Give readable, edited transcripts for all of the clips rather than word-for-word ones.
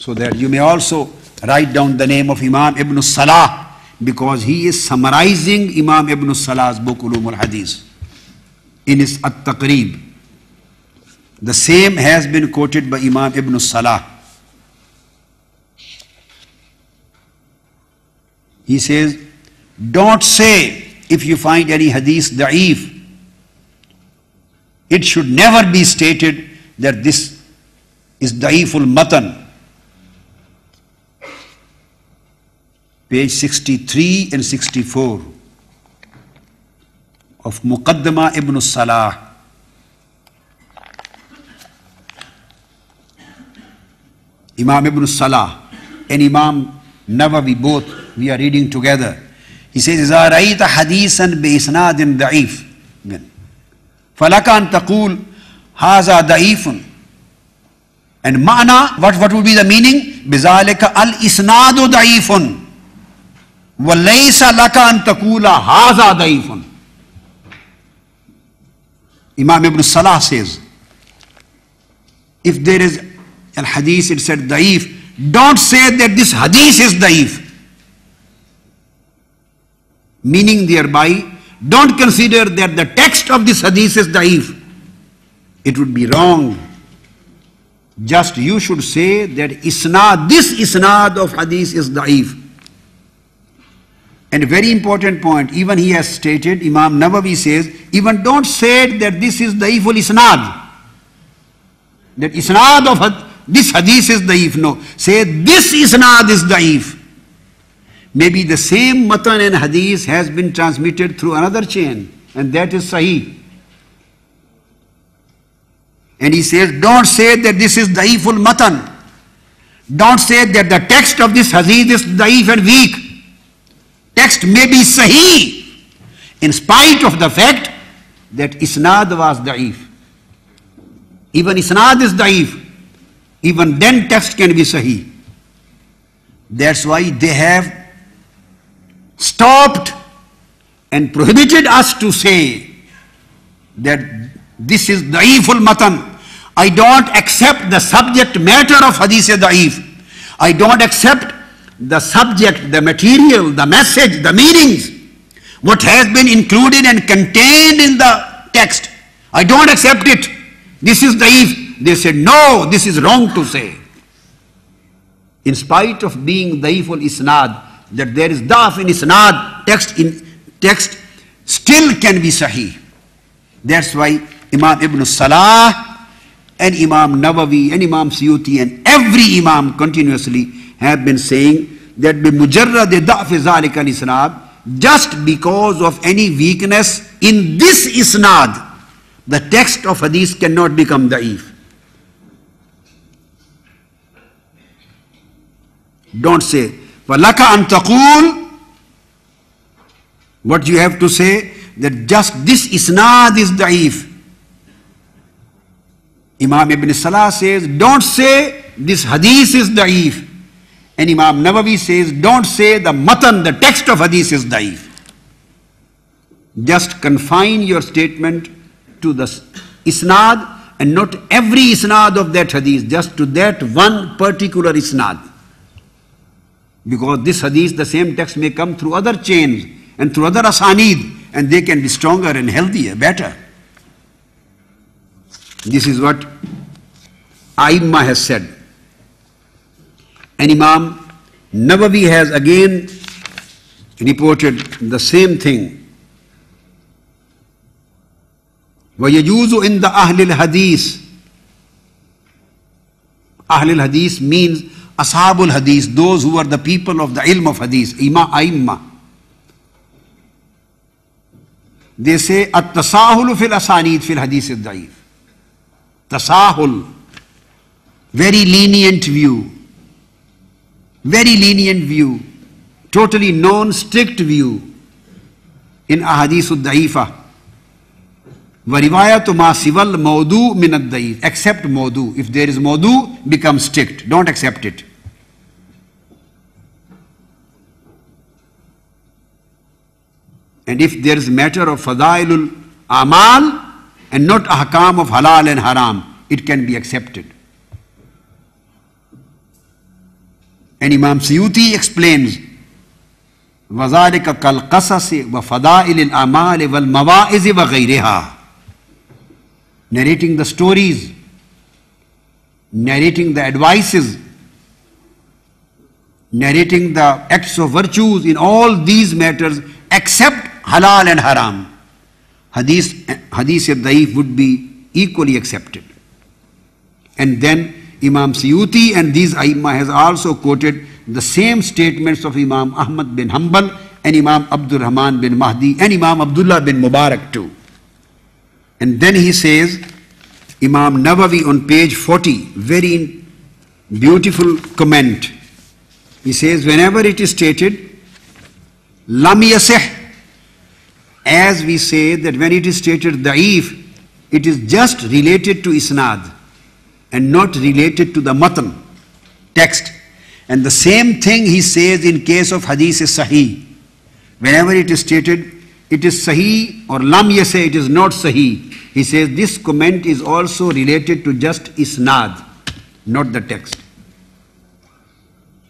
so that you may also write down the name of Imam Ibn Salah, because he is summarizing Imam Ibn Salah's book Ulum al-Hadith in his At-Taqrib. The same has been quoted by Imam Ibn Salah. He says, don't say if you find any hadith da'if, it should never be stated that this is da'iful matan. Page 63 and 64 of Muqaddama Ibn Salah. Imam Ibn Salah and Imam Nawawi, both we are reading together. He says, إِذَا رَأَيْتَ حَدِيثًا بِإِسْنَادٍ ضَعِيفٍ فَلَكَ أَن تَقُولَ هَذَا ضَعِيفٌ. And ma'na, what would be the meaning? بِذَلِكَ الْإِسْنَادُ ضَعِيفٌ وَلَيْسَ لَكَ أَن تَقُولَ هَذَا ضَعِيفٌ. Imam Ibn Salah says, if there is a hadith, it said da'if, don't say that this hadith is da'if. Meaning thereby, don't consider that the text of this hadith is da'if. It would be wrong. Just you should say that isnad, this isnad of hadith is da'if. And a very important point, even he has stated, Imam Nawawi says, even don't say that this is da'iful isnad. That isnad of this hadith is da'if. No, say this isnad is da'if. Maybe the same matan and hadith has been transmitted through another chain, and that is sahih. And he says, don't say that this is da'iful matan. Don't say that the text of this hadith is da'if and weak. Text may be sahih, in spite of the fact that isnad was da'if. Even isnad is da'if. Even then text can be sahih. That's why they have stopped and prohibited us to say that this is da'iful matan. I don't accept the subject matter of hadith da'if. I don't accept the subject, the material, the message, the meanings, what has been included and contained in the text. I don't accept it. This is da'if. They said, no, this is wrong to say. In spite of being da'iful isnad, that there is da'af in isnad, text still can be sahih. That's why Imam Ibn Salah and Imam Nawawi and Imam Suyuti and every Imam continuously have been saying that بِمُجَرَّدِ ضَعْفِ ذَلِكَ الْإِسْنَادِ, just because of any weakness in this isnad, the text of hadith cannot become da'if. Don't say, وَلَكَ أَن تَقُولَ, what you have to say, that just this isnad is da'if. Imam Ibn Salah says, don't say this hadith is da'if. And Imam Nawawi says, don't say the matan, the text of hadith is da'if. Just confine your statement to the isnad and not every isnad of that hadith, just to that one particular isnad. Because this hadith, the same text may come through other chains and through other asanid, and they can be stronger and healthier, better. This is what Aimma has said. And Imam Nawawi has again reported the same thing. وَيَجُوزُ إِنْدَ أَهْلِ الْحَدِيثِ. Ahlul Hadith means Ashabul Hadith, those who are the people of the ilm of Hadith, Aimma. They say, At-tasahul fil asanid fil hadith al-da'if. Tasahul, very lenient view. Very lenient view. Totally non-strict view in ahadith al-da'ifa. وَرِوَايَةُ مَا سِوَى الْمَوْضُوءِ مِنَ الدَّعِيفِ. Accept mawdu. If there is mawdu, become strict. Don't accept it. And if there is matter of fadailul amal and not ahkam of halal and haram, it can be accepted. And Imam Suyuti explains, وَذَلِكَ كَالْقَصَصِ وَفَضَائِلِ الْأَعْمَالِ وَالْمَوَائِزِ وَغَيْرِهَا. Narrating the stories, narrating the advices, narrating the acts of virtues in all these matters except halal and haram. Hadith da'if would be equally accepted. And then Imam Suyuti and these Aimma has also quoted the same statements of Imam Ahmad bin Hanbal and Imam Abdul Rahman bin Mahdi and Imam Abdullah bin Mubarak too. And then he says, Imam Nawawi on page 40, very beautiful comment. He says, whenever it is stated, lam yasih, as we say that when it is stated da'if, it is just related to isnad and not related to the matan, text. And the same thing he says in case of hadith is sahih. Whenever it is stated, it is sahih or lam yasih, it is not sahih. He says this comment is also related to just isnad, not the text.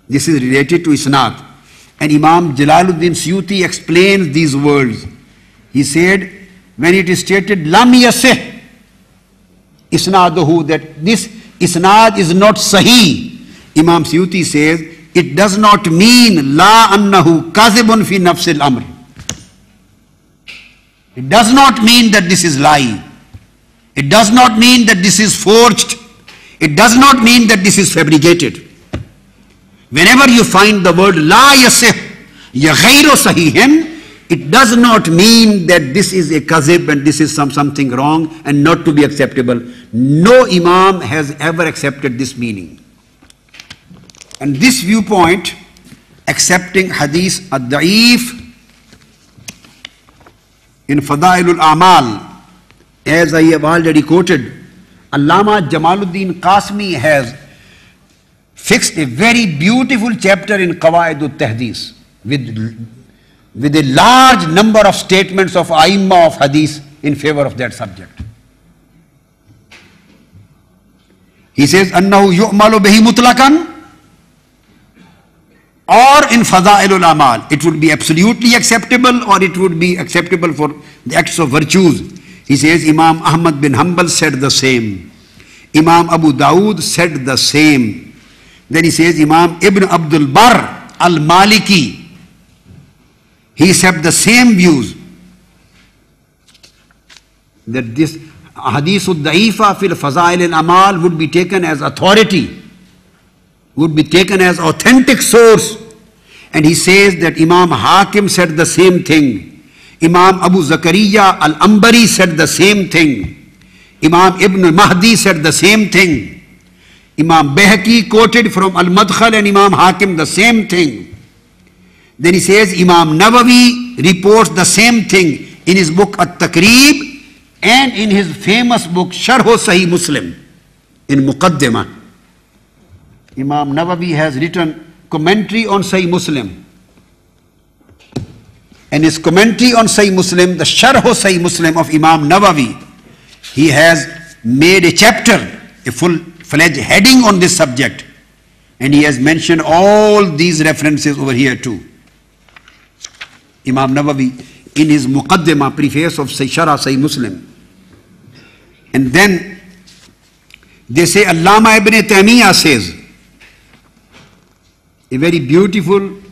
This is related to isnad. And Imam Jalaluddin Suyuti explains these words. He said, when it is stated lam yasih isnaduhu, that this isnad is not sahih, Imam Suyuti says, it does not mean la annahu kazibun fi nafsil amr. It does not mean that this is lie. It does not mean that this is forged. It does not mean that this is fabricated. Whenever you find the word la yasih ya ghayru sahihin, it does not mean that this is a kazib and this is something wrong and not to be acceptable. No Imam has ever accepted this meaning. And this viewpoint, accepting hadith ad-da'if in Fadailul A'mal, as I have already quoted, Allama Jamaluddin Qasmi has fixed a very beautiful chapter in Qawaidut Tahdith with a large number of statements of Aimma of Hadith in favor of that subject. He says, Annahu yu'malu bihi mutlakan, or in Fadailul Amal, it would be absolutely acceptable or it would be acceptable for the acts of virtues. He says Imam Ahmad bin Hanbal said the same. Imam Abu Dawud said the same. Then he says Imam Ibn Abdul Barr al-Maliki, he said the same views, that this hadithul da'ifa fil fazail al-amal would be taken as authority, would be taken as authentic source. And he says that Imam Hakim said the same thing. Imam Abu Zakaria al-Ambari said the same thing. Imam Ibn Mahdi said the same thing. Imam Bayhaqi quoted from Al-Madkhal and Imam Hakim the same thing. Then he says Imam Nawawi reports the same thing in his book At-Taqrib and in his famous book Sharh Sahih Muslim in Muqaddimah. Imam Nawawi has written commentary on Sahih Muslim. And his commentary on Sahih Muslim, the Sharh Sahih Muslim of Imam Nawawi, he has made a chapter, a full-fledged heading on this subject. And he has mentioned all these references over here too. Imam Nawawi in his Muqaddimah, preface of Sharh Sahih Muslim. And then they say Allama Ibn Taymiyyah says, a very beautiful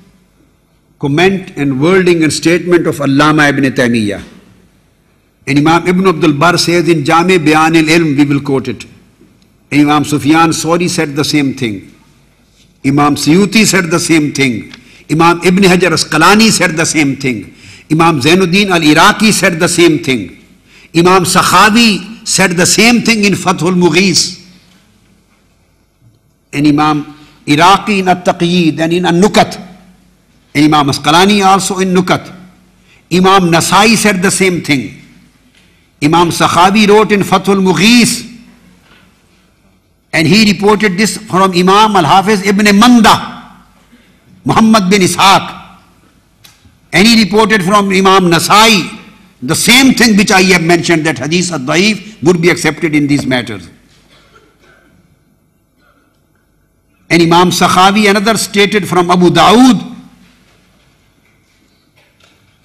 comment and wording and statement of Allama Ibn Taymiyyah. And Imam Ibn Abdul Barr says in Jami Bayan al-Ilm, we will quote it. And Imam Sufyan Sawri said the same thing. Imam Suyuti said the same thing. Imam Ibn Hajar Asqalani said the same thing. Imam Zainuddin al-Iraqi said the same thing. Imam Sakhawi said the same thing in Fathul Mughis. And Imam Iraqi in At-Taqyid and in An-Nukat. And Imam Asqalani also in Nukat. Imam Nasai said the same thing. Imam Sakhawi wrote in Fathul Mughis. And he reported this from Imam Al-Hafiz Ibn Manda, Muhammad bin Ishaq. And he reported from Imam Nasai the same thing which I have mentioned, that hadith ad-da'if would be accepted in these matters. And Imam Sakhawi, another, stated from Abu Dawood.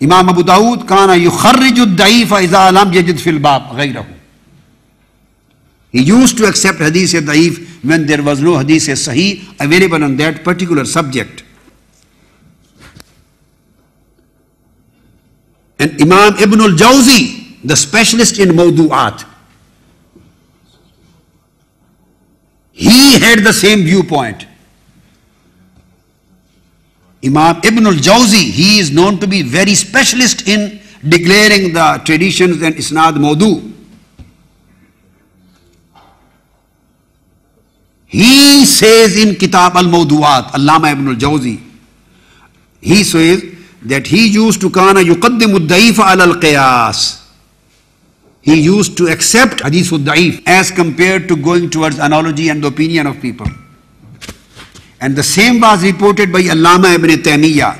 Imam Abu Dawood, kana yukharriju ad-da'ifa idha lam yajid fil bab ghayrahu. He used to accept hadith da'if when there was no hadith sahih available on that particular subject. And Imam Ibn al-Jawzi, the specialist in mawdu'at, he had the same viewpoint. Imam Ibn al-Jawzi, he is known to be very specialist in declaring the traditions and isnad mawdu. He says in Kitab al-Mawdu'at, Allama Ibn al-Jawzi, he says that he used to kana yuqaddimu ad-da'ifa ala al-qiyas. He used to accept hadith al-da'if as compared to going towards analogy and the opinion of people. And the same was reported by Allama Ibn Taymiyyah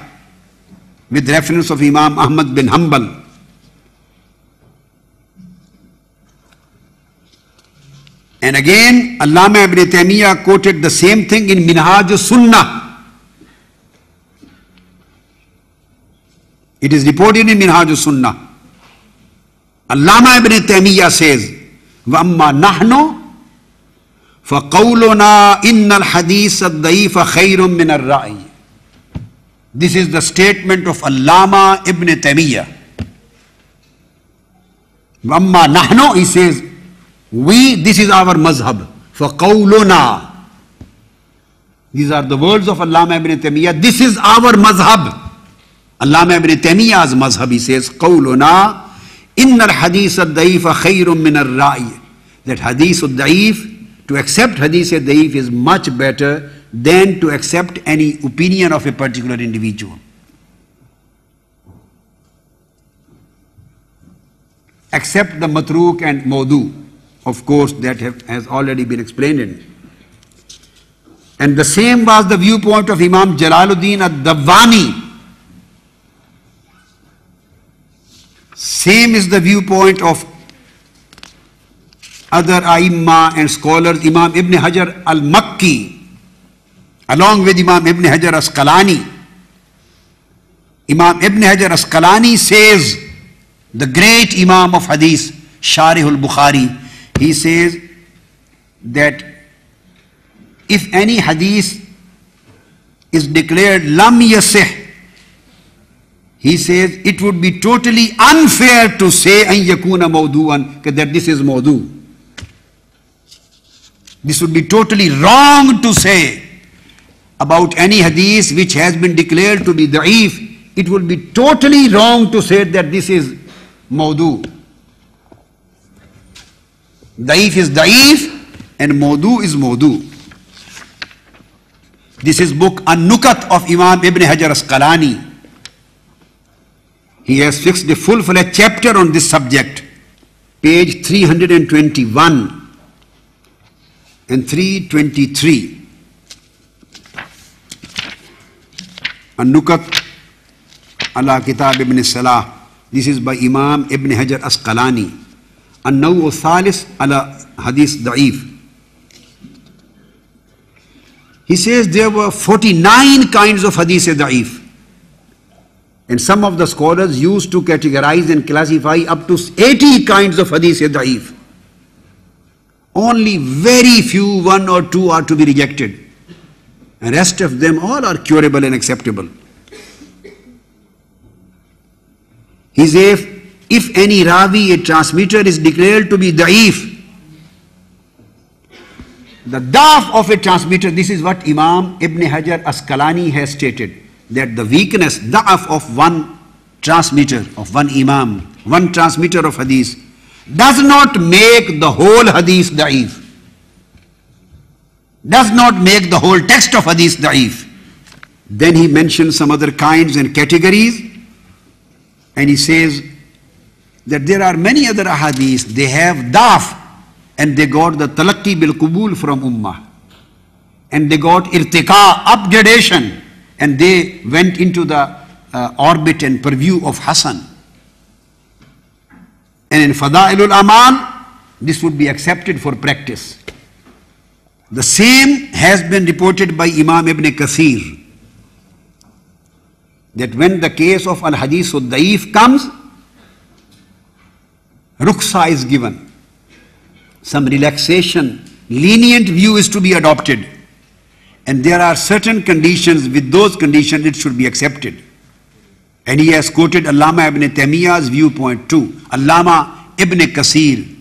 with reference of Imam Ahmad bin Hanbal. And again, Allama Ibn Taymiyyah quoted the same thing in Minhaj al-Sunnah. It is reported in Minhaj al-Sunnah. Allama Ibn Taymiyyah says, وَأَمَّا نَحْنُ فَقَوْلُنَا إِنَّ الْحَدِيثَ الضَّعِيفَ خَيْرٌ مِنَ الرَّأْيِ. This is the statement of Allama Ibn Taymiyyah. وَأَمَّا نَحْنُ, he says, we, this is our mazhab. فَقَوْلُنَا. These are the words of Allama Ibn Taymiyyah. This is our mazhab. Allama Ibn Taymiyyah's mazhab, he says, قَوْلُنَا إِنَّ الْحَدِيثَ الضَّعِيفَ خَيْرٌ مِنَ الرَّأْيِ. That hadith al-da'if, to accept hadith al-da'if is much better than to accept any opinion of a particular individual. Except the matruk and mawdu, of course, that has already been explained. And the same was the viewpoint of Imam Jalaluddin ad-Dawwani. Same is the viewpoint of other Aimma and scholars, Imam Ibn Hajar al-Makki, along with Imam Ibn Hajar Asqalani. Imam Ibn Hajar Asqalani says, the great Imam of Hadith, Sharih al-Bukhari, he says that if any Hadith is declared lam yasih, he says it would be totally unfair to say an yakuna mawdu'an, that this is mawdu'. This would be totally wrong to say about any hadith which has been declared to be da'if. It would be totally wrong to say that this is mawdu'. Da'if is da'if and mawdu' is mawdu'. This is book An-Nukat of Imam Ibn Hajar Asqalani. He has fixed a full-fledged chapter on this subject, page 321 and 323. An-Nukat ala Kitab Ibn Salah. This is by Imam Ibn Hajar Asqalani. An-Naw' al-Thalis ala Hadith Da'if. He says there were 49 kinds of Hadith Da'if. And some of the scholars used to categorize and classify up to 80 kinds of Hadith Da'if. Only very few, one or two, are to be rejected. And rest of them all are curable and acceptable. He says, if any ravi, a transmitter, is declared to be da'if, the da'af of a transmitter, this is what Imam Ibn Hajar Asqalani has stated, that the weakness, da'af of one transmitter, of one imam, one transmitter of hadith, does not make the whole hadith da'if. Does not make the whole text of hadith da'if. Then he mentions some other kinds and categories, and he says that there are many other ahadith, they have da'af, and they got the talaqi bil qubul from ummah, and they got irtiqa, upgradation, and they went into the orbit and purview of Hasan. And in Fada'ilul Amal, this would be accepted for practice. The same has been reported by Imam Ibn Kathir, that when the case of al-hadith al-da'if comes, ruksa is given. Some relaxation, lenient view is to be adopted. And there are certain conditions, with those conditions it should be accepted. And he has quoted Allama Ibn Taymiyyah's viewpoint too. Allama Ibn Kathir,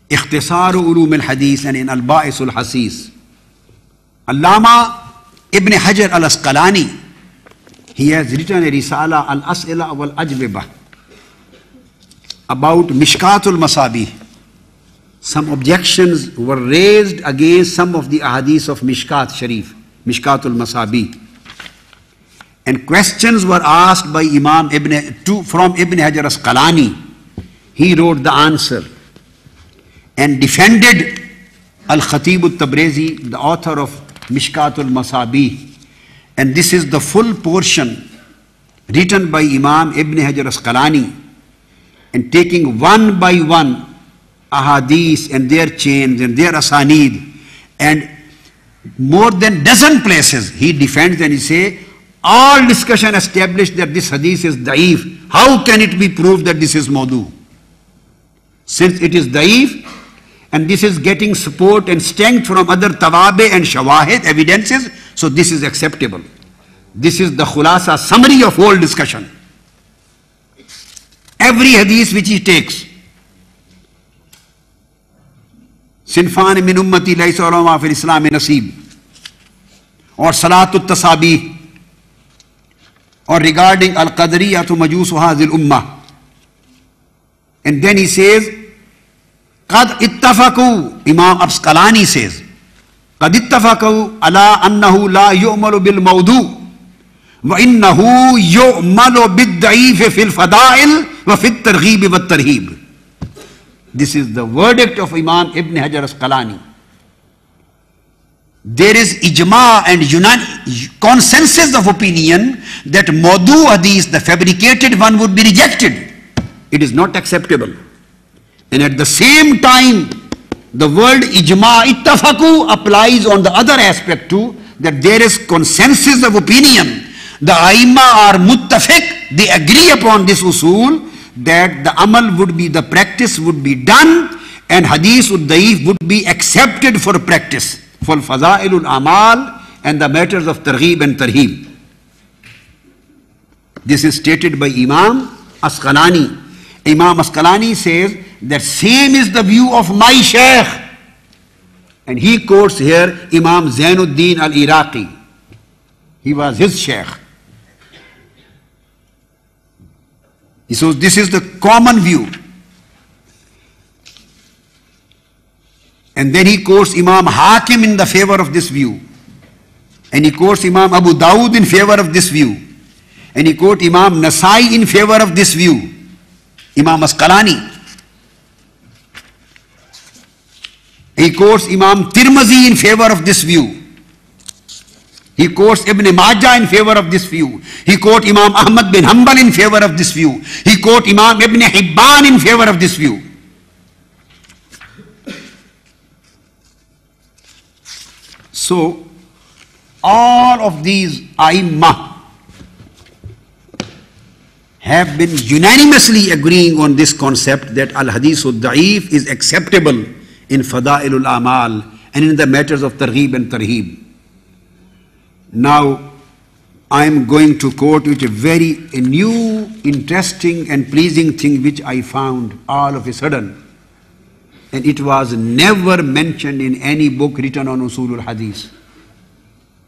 Ikhtisaru Ulum al-Hadith, and in Al-Ba'is al-Hasis. Allama Ibn Hajar al-Asqalani, he has written a Risala al-As'ila wal-Ajwibah about Mishkatul Masabih. Some objections were raised against some of the ahadith of Mishkat Sharif, Mishkatul Masabih. And questions were asked by from Ibn Hajar Asqalani. He wrote the answer and defended Al-Khatib al-Tabrizi, the author of Mishkatul Masabih. And this is the full portion written by Imam Ibn Hajar Asqalani, and taking one by one ahadith and their chains and their asanid, and more than dozen places he defends, and he say, all discussion established that this hadith is da'if. How can it be proved that this is mawdu? Since it is da'if, and this is getting support and strength from other tawabe and shawahid evidences, so this is acceptable. This is the khulasa summary of whole discussion. Every hadith which he takes, Sinfan min ummati laysa ulama fil Islam nasib, or Salatul Tasabih, or regarding Al-Qadariyatu Majusu Hazil Ummah. And then he says, Qad ittafaku, Imam Asqalani says, Qad ittafaku ala annahu la yu'malu bil mawdu, wa innahu yu'malu bid da'if fil fada'il wa fit targhib wa tarhib. This is the verdict of Imam Ibn Hajar Asqalani. There is ijma and consensus of opinion that mawdu hadith, the fabricated one, would be rejected. It is not acceptable. And at the same time, the word ijma, ittafaku, applies on the other aspect too, that there is consensus of opinion. The aimma are muttafiq, they agree upon this usul, that the amal would be, the practice would be done, and hadith ud-da'if would be accepted for practice, for faza'ilul amal and the matters of targhib and tarhib. This is stated by Imam Asqalani. Imam Asqalani says that same is the view of my Shaykh. And he quotes here Imam Zainuddin al-Iraqi. He was his Shaykh. He says this is the common view. And then he quotes Imam Hakim in the favor of this view. And he quotes Imam Abu Dawud in favor of this view. And he quotes Imam Nasai in favor of this view. Imam Asqalani. He quotes Imam Tirmizi in favor of this view. He quotes Ibn Majah in favor of this view. He quotes Imam Ahmad bin Hanbal in favor of this view. He quotes Imam Ibn Hibban in favor of this view. So, all of these A'immah have been unanimously agreeing on this concept that al-hadith al-da'if is acceptable in fada'ilul amal and in the matters of targhib and tarhib. Now, I am going to quote which a new, interesting and pleasing thing which I found all of a sudden. And it was never mentioned in any book written on usulul hadith.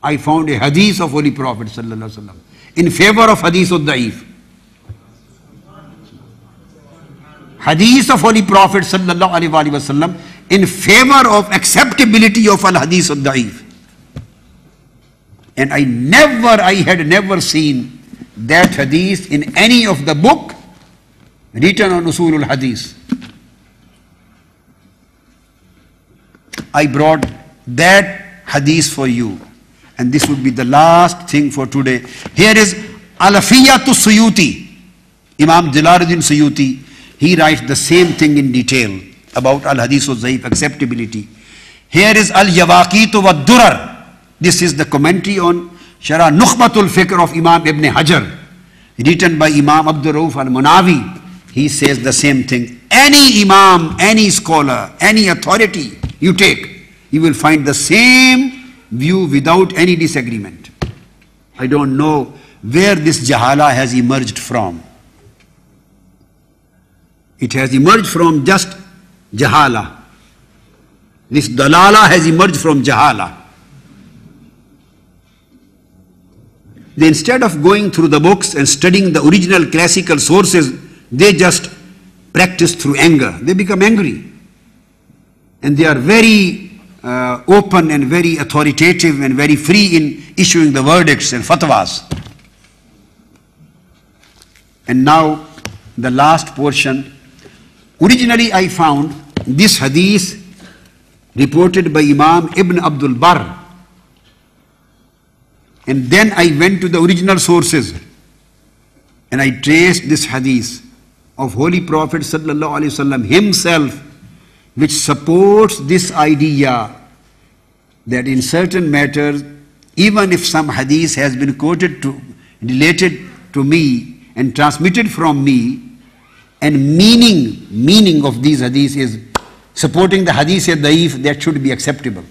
I found a hadith of Holy Prophet sallallahu alaihi wasallam in favor of hadith al-da'if. Hadith of Holy Prophet sallallahu alaihi wasallam in favor of acceptability of al-hadith al-da'if. And I had never seen that hadith in any of the book written on usulul hadith. I brought that hadith for you. And this would be the last thing for today. Here is Alafiyatu Suyuti. Imam Jalaluddin Suyuti, he writes the same thing in detail about al-hadith al-da'if acceptability. Here is Al-Yawaqitu wa Durar. This is the commentary on Sharah Nukhbatul Fikr of Imam Ibn Hajar, written by Imam Abdul Rauf al-Munawi. He says the same thing. Any Imam, any scholar, any authority you take, you will find the same view without any disagreement. I don't know where this jahala has emerged from. It has emerged from just jahala. This dalala has emerged from jahala. They, instead of going through the books and studying the original classical sources, they just practice through anger. They become angry. And they are very open and very authoritative and very free in issuing the verdicts and fatwas. And now the last portion. Originally I found this hadith reported by Imam Ibn Abdul Barr. And then I went to the original sources and I traced this hadith of Holy Prophet Sallallahu Alaihi Wasallam himself, which supports this idea that in certain matters, even if some hadith has been quoted to, related to me and transmitted from me, and meaning of these hadith is supporting the hadith da'if, that should be acceptable.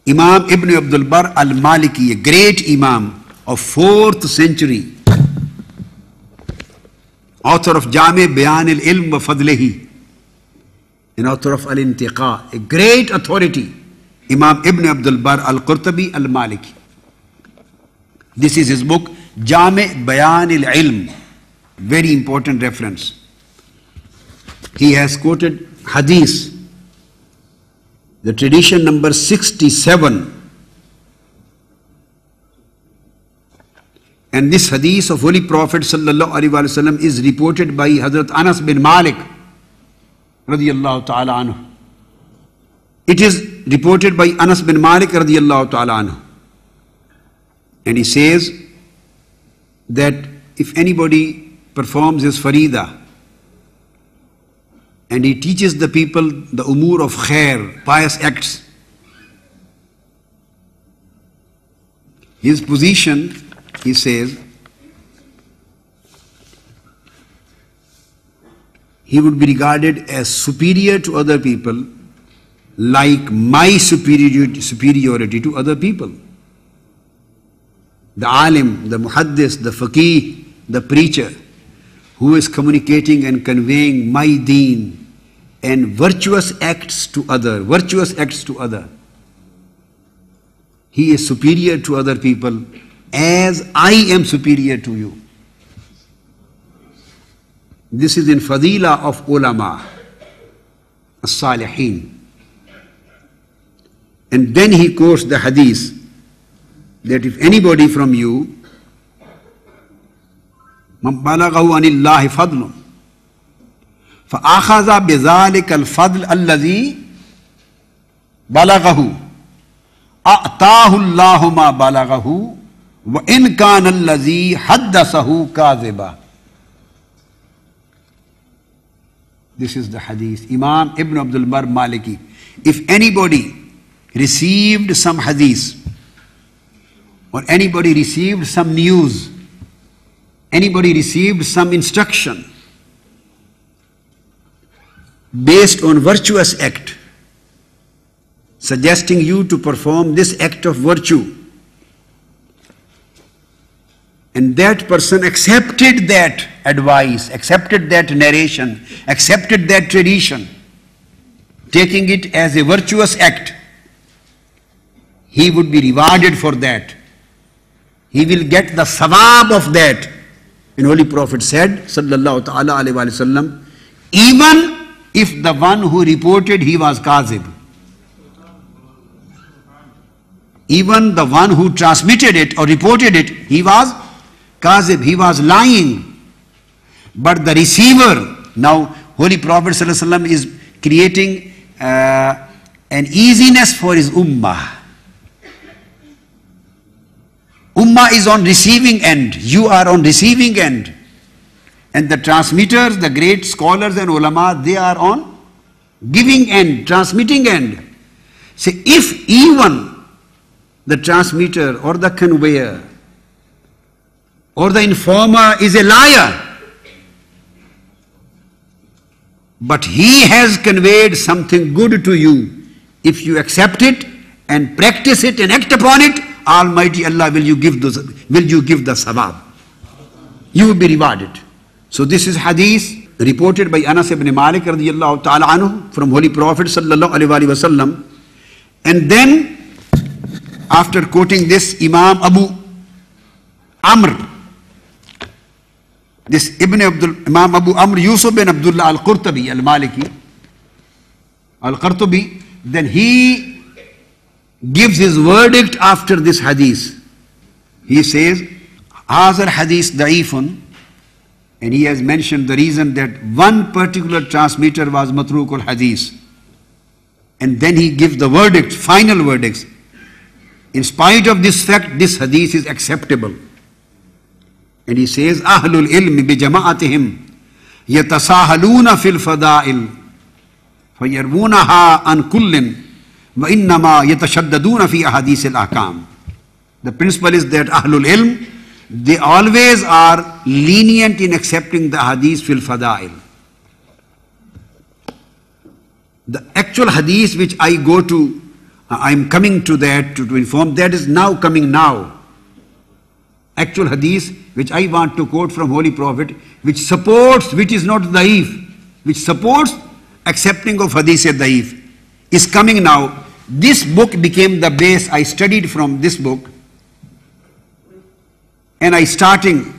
Imam Ibn Abdul Barr al-Maliki, a great Imam of 4th century, author of Jami Bayan al-Ilm wa Fadlihi, and author of Al-Intiqa, a great authority, Imam Ibn Abdul Barr al-Qurtubi al-Maliki. This is his book, Jami Bayan al-Ilm, very important reference. He has quoted hadith, the tradition number 67. And this hadith of Holy Prophet Sallallahu Alaihi Wasallam is reported by Hazrat Anas bin Malik radiyallahu ta'ala anhu. It is reported by Anas bin Malik radiyallahu ta'ala anhu. And he says that if anybody performs his farida and he teaches the people the umur of khair, pious acts, his position, he says, he would be regarded as superior to other people, like my superiority to other people. The alim, the muhaddis, the faqih, the preacher, who is communicating and conveying my deen and virtuous acts to other, he is superior to other people as I am superior to you. This is in Fadila of Ulama, As-Salihin. And then he quotes the hadith that if anybody from you مَنْ بَلَغَهُ عَنِ اللَّهِ فَضْلٌ فَأَخَذَ بِذَلِكَ الْفَضْلِ الَّذِي بَلَغَهُ أَعْطَاهُ اللَّهُ مَا بَلَغَهُ وَإِنْ كَانَ الَّذِي حَدَّثَهُ كَاذِبًا. This is the hadith. Imam Ibn Abdul Barr Maliki. If anybody received some hadith, or anybody received some news, anybody received some instruction based on virtuous act, suggesting you to perform this act of virtue, and that person accepted that advice, accepted that narration, accepted that tradition, taking it as a virtuous act, he would be rewarded for that. He will get the sawab of that. And Holy Prophet said, Sallallahu Ta'ala Alaihi Wasallam, even if the one who reported he was kazib, even the one who transmitted it or reported it, he was kazib, he was lying. But the receiver, now Holy Prophet Sallallahu Alaihi Wasallam is creating an easiness for his ummah. Ummah is on receiving end, you are on receiving end. And the transmitters, the great scholars and ulama, they are on giving end, transmitting end. Say, if even the transmitter or the conveyor or the informer is a liar, but he has conveyed something good to you, if you accept it and practice it and act upon it, Almighty Allah will you give the sawab. You will be rewarded. So this is hadith reported by Anas ibn Malik radiyallahu ta'ala anhu from Holy Prophet sallallahu alaihi wasallam. And then after quoting this, Imam Abu Amr, this Imam Abu Amr Yusuf bin Abdullah al-Qurtubi al-Maliki, al-Qurtubi, then he gives his verdict after this hadith. He says, Hazar hadith da'ifun, and he has mentioned the reason that one particular transmitter was matrukul hadith. And then he gives the verdict, final verdicts. In spite of this fact, this hadith is acceptable. And he says, Ahlul ilmi bi jama'atihim yatasahaluna fil fada'il fayarwunaha an kullin wa innama yatashaddaduna fi ahadith al-ahkam. The principle is that Ahlul ilm, they always are lenient in accepting the hadith fil fada'il. The actual hadith which I go to, I am coming to that to inform, that is now coming now. Actual hadith which I want to quote from Holy Prophet, which supports, which is not da'if, which supports accepting of hadith da'if, is coming now. This book became the base. I studied from this book, and I starting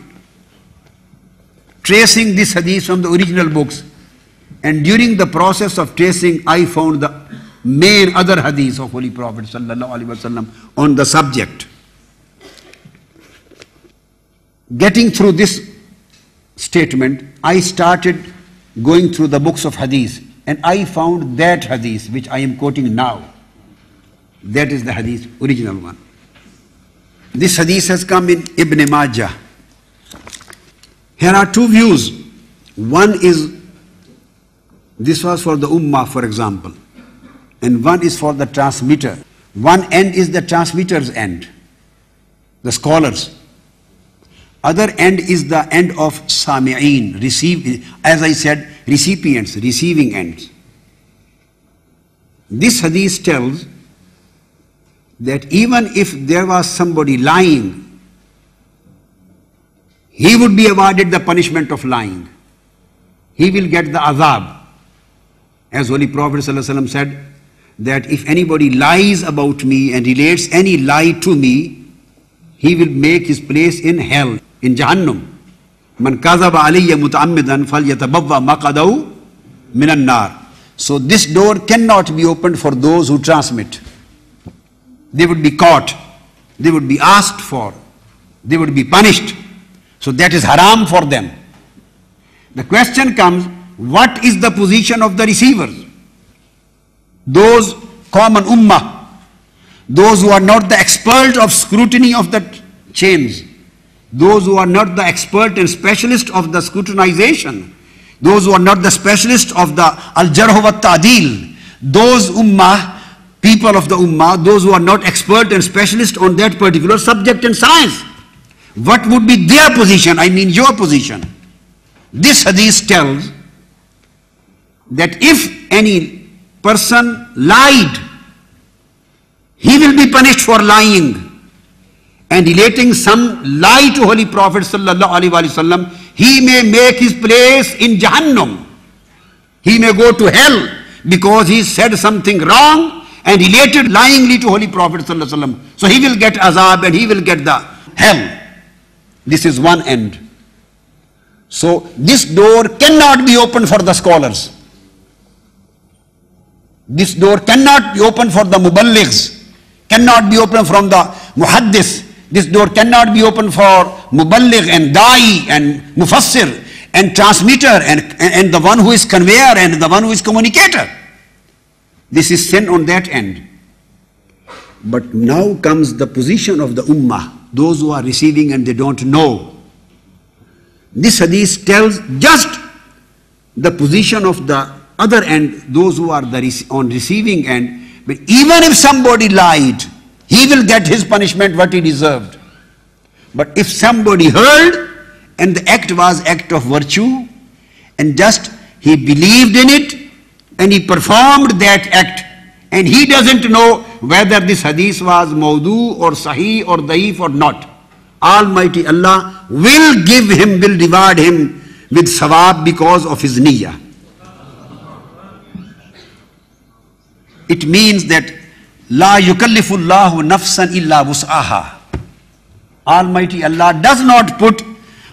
tracing this hadith from the original books. And during the process of tracing, I found the main other hadiths of Holy Prophet sallallahu alaihi wasallam on the subject. Getting through this statement, I started going through the books of hadith, and I found that hadith which I am quoting now. That is the hadith, original one. This hadith has come in Ibn Majah. Here are two views. One is, this was for the ummah, for example, and one is for the transmitter. One end is the transmitter's end, the scholars. Other end is the end of sami'een, as I said, recipients, receiving ends. This hadith tells that even if there was somebody lying, he would be awarded the punishment of lying. He will get the azab. As Holy Prophet ﷺ said, that if anybody lies about me and relates any lie to me, he will make his place in hell, in Jahannam. Man kazaba alayya muta'ammidan falyatabawwa maqadahu minan nar. So this door cannot be opened for those who transmit. They would be caught, they would be asked for, they would be punished. So that is haram for them. The question comes, what is the position of the receivers? Those common ummah, those who are not the expert of scrutiny of the chains, those who are not the expert and specialist of the scrutinization, those who are not the specialist of the al-jarh wa ta'dil, those ummah, people of the ummah, those who are not expert and specialist on that particular subject and science. What would be their position? I mean your position. This hadith tells that if any person lied, he will be punished for lying. And relating some lie to Holy Prophet sallallahu alaihi wasallam, he may make his place in Jahannam. He may go to hell because he said something wrong and related lyingly to Holy Prophet sallallahu alaihi wasallam. So he will get azab and he will get the hell. This is one end. So this door cannot be opened for the scholars. This door cannot be opened for the muballighs, cannot be opened from the muhaddis. This door cannot be opened for muballigh and da'i and mufassir and transmitter and the one who is conveyor and the one who is communicator. This is sin on that end. But now comes the position of the ummah, those who are receiving and they don't know. This hadith tells just the position of the other end, those who are on receiving end, but even if somebody lied, he will get his punishment what he deserved. But if somebody heard and the act was act of virtue and just he believed in it and he performed that act and he doesn't know whether this hadith was mawdu or sahih or daif or not, Almighty Allah will give him, will reward him with sawab because of his niyyah. It means that La yukallifullahu nafsan illa wus'aha. Almighty Allah does not put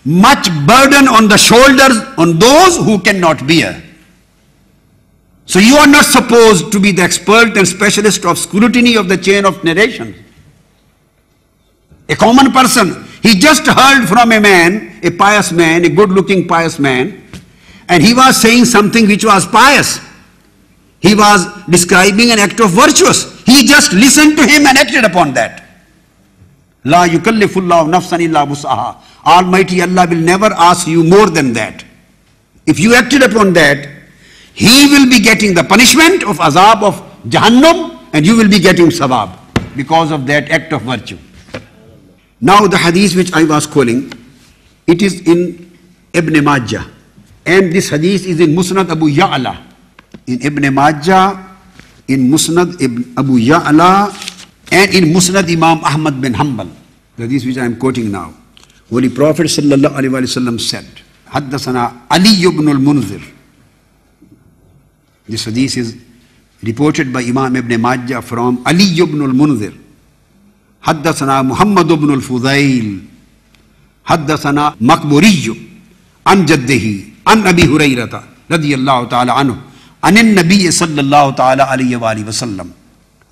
much burden on the shoulders on those who cannot bear. So you are not supposed to be the expert and specialist of scrutiny of the chain of narration. A common person, he just heard from a man, a pious man, a good-looking pious man, and he was saying something which was pious. He was describing an act of virtuous. He just listened to him and acted upon that. La yukallifullahu nafsan illa wus'aha. Almighty Allah will never ask you more than that. If you acted upon that, He will be getting the punishment of azab of Jahannam and you will be getting sawab because of that act of virtue. Now the hadith which I was calling, it is in Ibn Majah, and this hadith is in Musnad Abu Ya'la. In Ibn Majah, in Musnad Abu Ya'la, and in Musnad Imam Ahmad bin Hanbal, the hadith which I am quoting now. Holy Prophet sallallahu alaihi wasallam said, Haddasana Ali ibn al-Munzir. This hadith is reported by Imam Ibn Majah from Ali ibn al-Munzir. Haddasana Muhammad ibn al-Fudayl. Haddasana Makburiyu an jaddihi an Abi Hurayrata radiyallahu ta'ala anhu an al-Nabi sallallahu ta'ala alayhi wa alihi wa sallam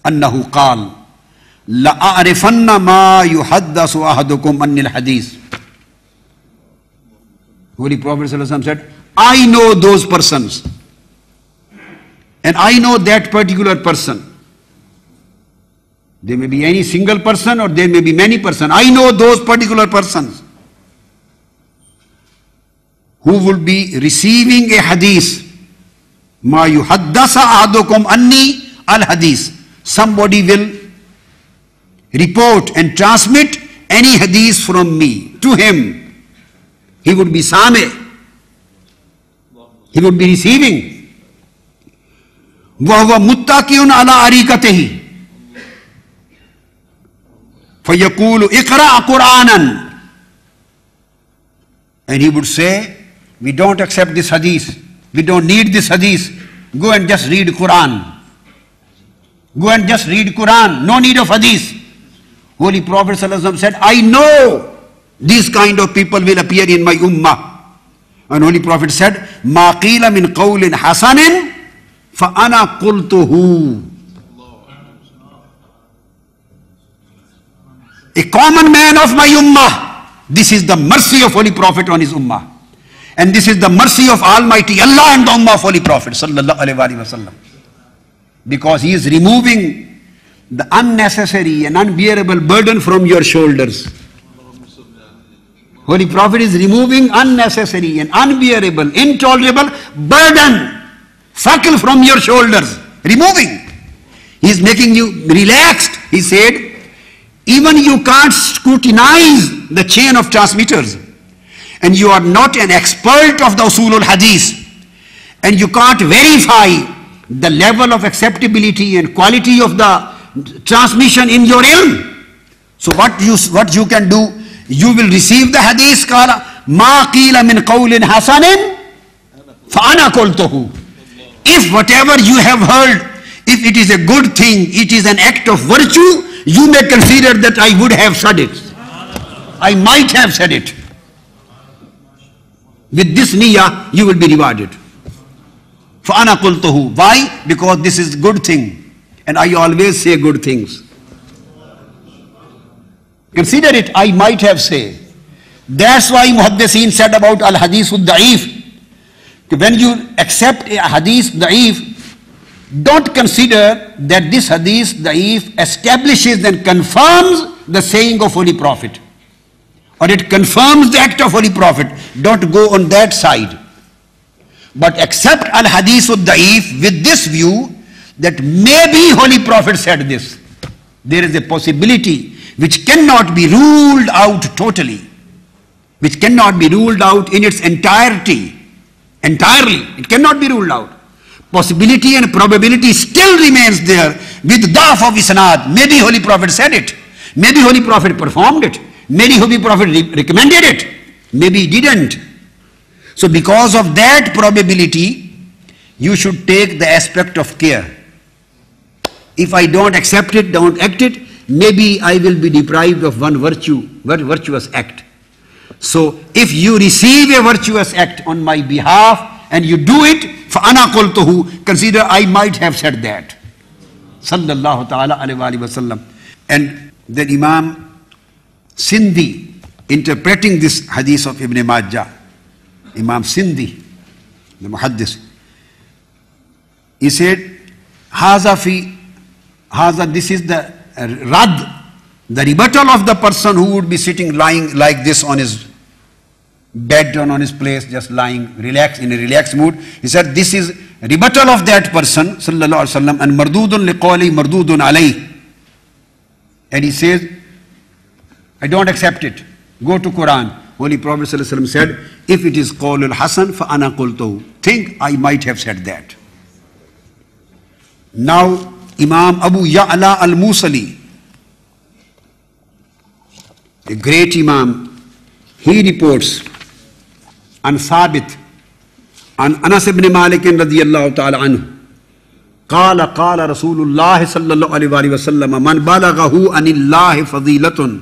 annahu qala la a'rifanna ma yuhaddasu ahadukum anil hadith. Holy Prophet sallallahu alaihi wasallam said, I know those persons and I know that particular person. There may be any single person or there may be many persons. I know those particular persons who will be receiving a hadith. Ma yuhaddasa ahadukum anni al hadith. Somebody will report and transmit any hadith from me to him. He would be sami. He would be receiving. وَهُوَ مُتَّكِئٌ عَلَىٰ أَرِيكَتِهِ فَيَقُولُ اقْرَأْ قُرْآنًا. And he would say, we don't accept this hadith. We don't need this hadith. Go and just read Quran. Go and just read Quran. No need of hadith. Holy Prophet ﷺ said, I know these kind of people will appear in my ummah. And Holy Prophet said, مَا قِيلَ مِنْ قَوْلٍ حَسَنٍ فَأَنَا قُلْتُهُ. A common man of my ummah. This is the mercy of Holy Prophet on his ummah. And this is the mercy of Almighty Allah and the ummah of Holy Prophet sallallahu alaihi wasallam. Because he is removing the unnecessary and unbearable burden from your shoulders. Holy Prophet is removing unnecessary and unbearable, intolerable burden, thaql from your shoulders. Removing. He is making you relaxed. He said, even you can't scrutinize the chain of transmitters, and you are not an expert of the usul al-hadith, and you can't verify the level of acceptability and quality of the transmission in your ilm. So what you can do, you will receive the hadith, qala ma qila min qawlin hasanin fa ana qultuhu. If whatever you have heard, if it is a good thing, it is an act of virtue, you may consider that I would have said it. I might have said it. With this niyyah, you will be rewarded. فَأَنَا قُلْتُهُ. Why? Because this is good thing. And I always say good things. Consider it, I might have said. That's why Muhaddiseen said about al-hadith al-da'if. When you accept a hadith da'if, don't consider that this hadith da'if establishes and confirms the saying of Holy Prophet, or it confirms the act of Holy Prophet. Don't go on that side. but accept al-hadith al-da'if with this view that maybe Holy Prophet said this. There is a possibility which cannot be ruled out totally, which cannot be ruled out in its entirety. Entirely, it cannot be ruled out. Possibility and probability still remains there with da'af of isnad. Maybe Holy Prophet said it. Maybe Holy Prophet performed it. Maybe Holy Prophet recommended it. Maybe he didn't. So because of that probability, you should take the aspect of care. If I don't accept it, don't act it, maybe I will be deprived of one virtuous act. So if you receive a virtuous act on my behalf and you do it, فَأَنَا قُلْتُهُ, consider I might have said that. Sallallahu ta'ala alayhi wa sallam. And then Imam Sindhi, interpreting this hadith of Ibn Majah, Imam Sindhi, the Muhaddis, he said, this is the rad, the rebuttal of the person who would be sitting, lying like this on his bed or on his place, just lying, relaxed, in a relaxed mood. He said, this is rebuttal of that person, sallallahu alaihi wasallam, and mardudun liqawli mardudun alayh. And he says, I don't accept it. Go to Quran. Holy Prophet sallallahu alaihi wasallam said, if it is qawlul hasan fa ana qultuhu. Think I might have said that. Now, Imam Abu Ya'la al-Musali, a great Imam, he reports an Thabit, an Anas ibn Malik radiyallahu ta'ala anhu, قال رسول الله صلى الله عليه وسلم من بلغه عن الله فضيلة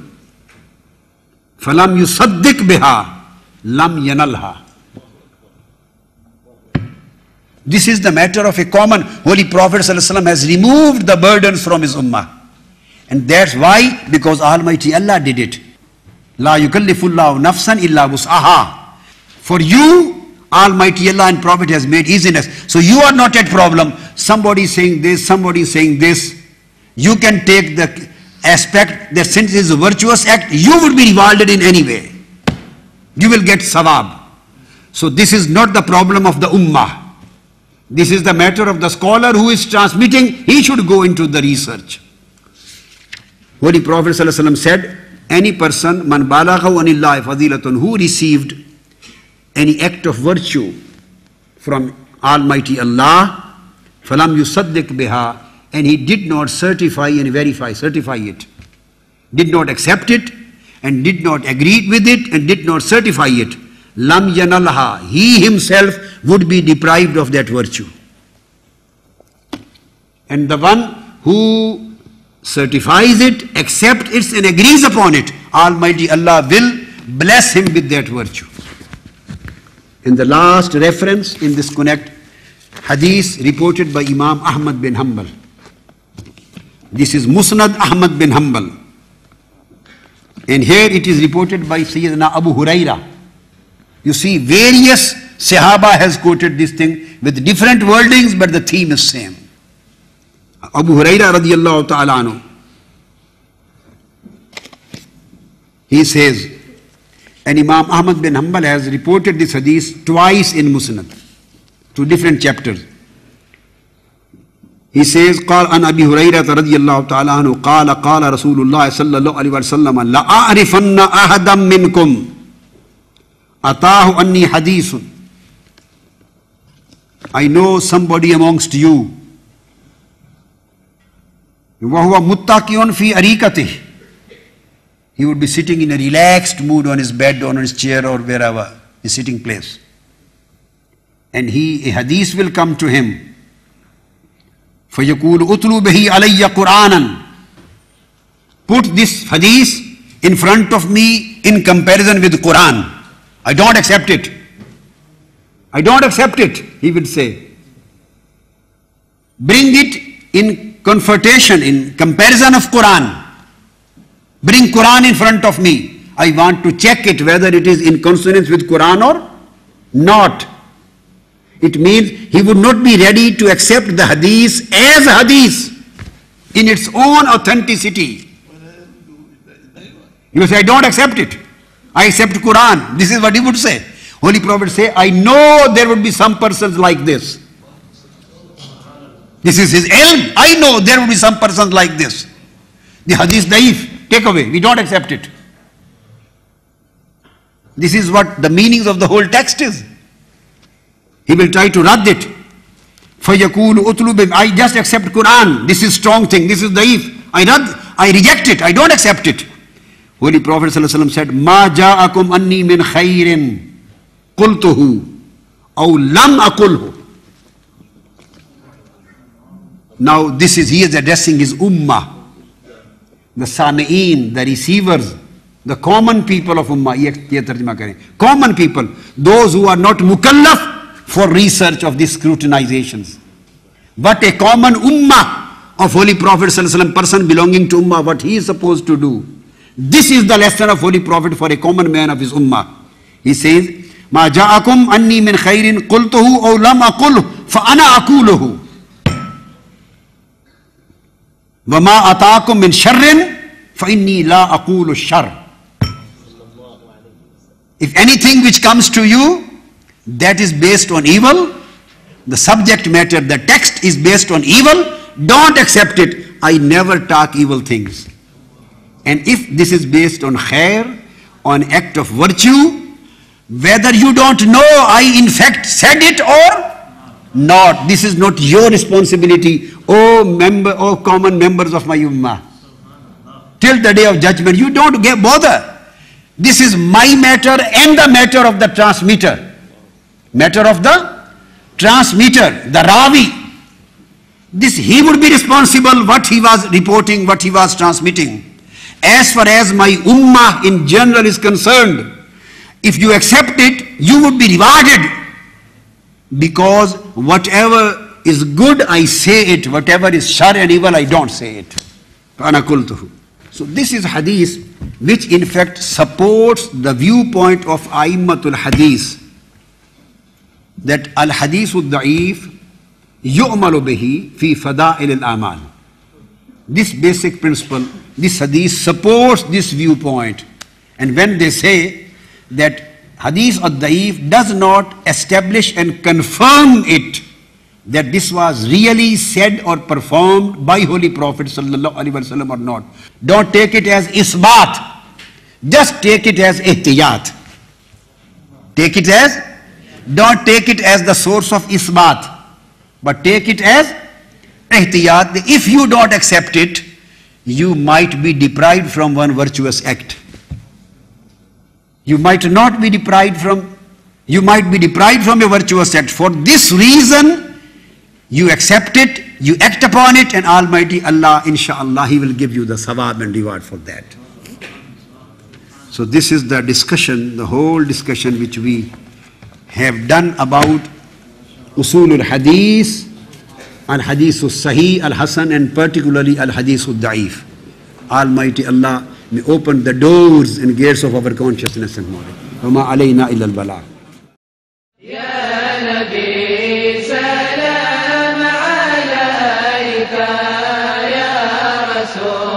فلم يصدق بها لم ينلها. This is the matter of a common. Holy Prophet ﷺ has removed the burdens from his ummah. And that's why, because Almighty Allah did it. La yukallifullahu nafsan illa wus'aha. For you, Almighty Allah and Prophet has made easiness. So you are not at problem. Somebody is saying this, somebody is saying this. You can take the aspect that since it is a virtuous act, you would be rewarded in any way. You will get sawab. So this is not the problem of the ummah. This is the matter of the scholar who is transmitting. He should go into the research. Holy Prophet ﷺ said, any person, man balaghahu anillahi fadilatun, who received any act of virtue from Almighty Allah, falam yusaddiq biha, and he did not certify and certify it, did not accept it, and did not agree with it, and did not certify it, lam yanalha, he himself would be deprived of that virtue. And the one who certifies it, accepts it, and agrees upon it, Almighty Allah will bless him with that virtue. And the last reference in this connect, hadith reported by Imam Ahmad bin Hanbal. This is Musnad Ahmad bin Hanbal. And here it is reported by Sayyidina Abu Huraira. You see, various Sahaba has quoted this thing with different wordings, but the theme is same. Abu Huraira radiyallahu ta'ala anhu, he says, and Imam Ahmad bin Hanbal has reported this hadith twice in Musnad, two different chapters. He says, قال عن أبي هريرة رضي الله تعالى عنه قال رسول الله صلى الله عليه وسلم لأعرفن أحدا منكم أتاه أني حديث. I know somebody amongst you وهو متكئ في أريكته. He would be sitting in a relaxed mood on his bed, on his chair, or wherever, his sitting place. And a hadith will come to him. فَيَقُولُ أُتْلُوا بِهِ عَلَيَّ قُرْآنًا. Put this hadith in front of me in comparison with Quran. I don't accept it. I don't accept it, he would say. Bring it in confrontation, in comparison of Quran. Bring Quran in front of me. I want to check it whether it is in consonance with Quran or not. It means he would not be ready to accept the hadith as hadith in its own authenticity. He would say, I don't accept it. I accept Quran. This is what he would say. Holy Prophet say, I know there would be some persons like this. This is his ilm. I know there would be some persons like this. The hadith daif, take away. We don't accept it. This is what the meanings of the whole text is. He will try to rad it. فَيَقُولُ أُطْلُبِ I just accept Quran. This is strong thing. This is daif. I reject it. I don't accept it. Holy Prophet ﷺ said, مَا جَاءَكُمْ أَنِّي مِنْ خَيْرٍ قُلْتُهُ أَوْ لَمْ أَقُلْهُ. Now this is, he is addressing his ummah. The sami'een, the receivers, the common people of ummah. Ye tarjuma kare. Common people, those who are not mukallaf for research of these scrutinizations. But a common ummah of Holy Prophet ﷺ, person belonging to ummah, what he is supposed to do. This is the lesson of Holy Prophet for a common man of his ummah. He says, مَا جَاءَكُمْ أَنِّي مِنْ خَيْرٍ قُلْتُهُ أَوْ لَمْ أَقُلْهُ فَأَنَا أَقُولُهُ وَمَا أَتَاكُمْ مِنْ شَرٍّ فَإِنِّي لَا أَقُولُ الشَّرِّ. If anything which comes to you that is based on evil, the subject matter, the text is based on evil, don't accept it. I never talk evil things. And if this is based on khair, on act of virtue, whether you don't know I in fact said it or not, this is not your responsibility. Oh common members of my ummah. Till the day of judgment, you don't get bother. This is my matter and the matter of the transmitter. Matter of the transmitter, the Ravi. This, he would be responsible what he was reporting, what he was transmitting. As far as my ummah in general is concerned, if you accept it, you would be rewarded. Because whatever is good, I say it. Whatever is shar and evil, I don't say it. So this is hadith which in fact supports the viewpoint of A'immatul Hadith, that al-hadith al-da'if yu'malu bihi fi fada'il al-amal. This basic principle, this hadith supports this viewpoint. And when they say that hadith al-da'if does not establish and confirm it, that this was really said or performed by Holy Prophet sallallahu alaihi wasallam or not, don't take it as isbat. Just take it as ihtiyat. Don't take it as the source of isbat, but take it as ihtiyat. If you don't accept it, you might be deprived from one virtuous act. You might not be deprived from, you might be deprived from a virtuous act. For this reason, you accept it, you act upon it, and Almighty Allah, inshallah, He will give you the sawab and reward for that. So this is the discussion, the whole discussion which we have done about Usulul Hadith, Al-Hadith Al-Sahih, Al-Hasan, and particularly Al-Hadith Al-Da'if. Almighty Allah may open the doors and gates of our consciousness and knowledge. وَمَا عَلَيْنَا إِلَّا الْبَلَاغُ. يا نبي سلام عليك يا رسول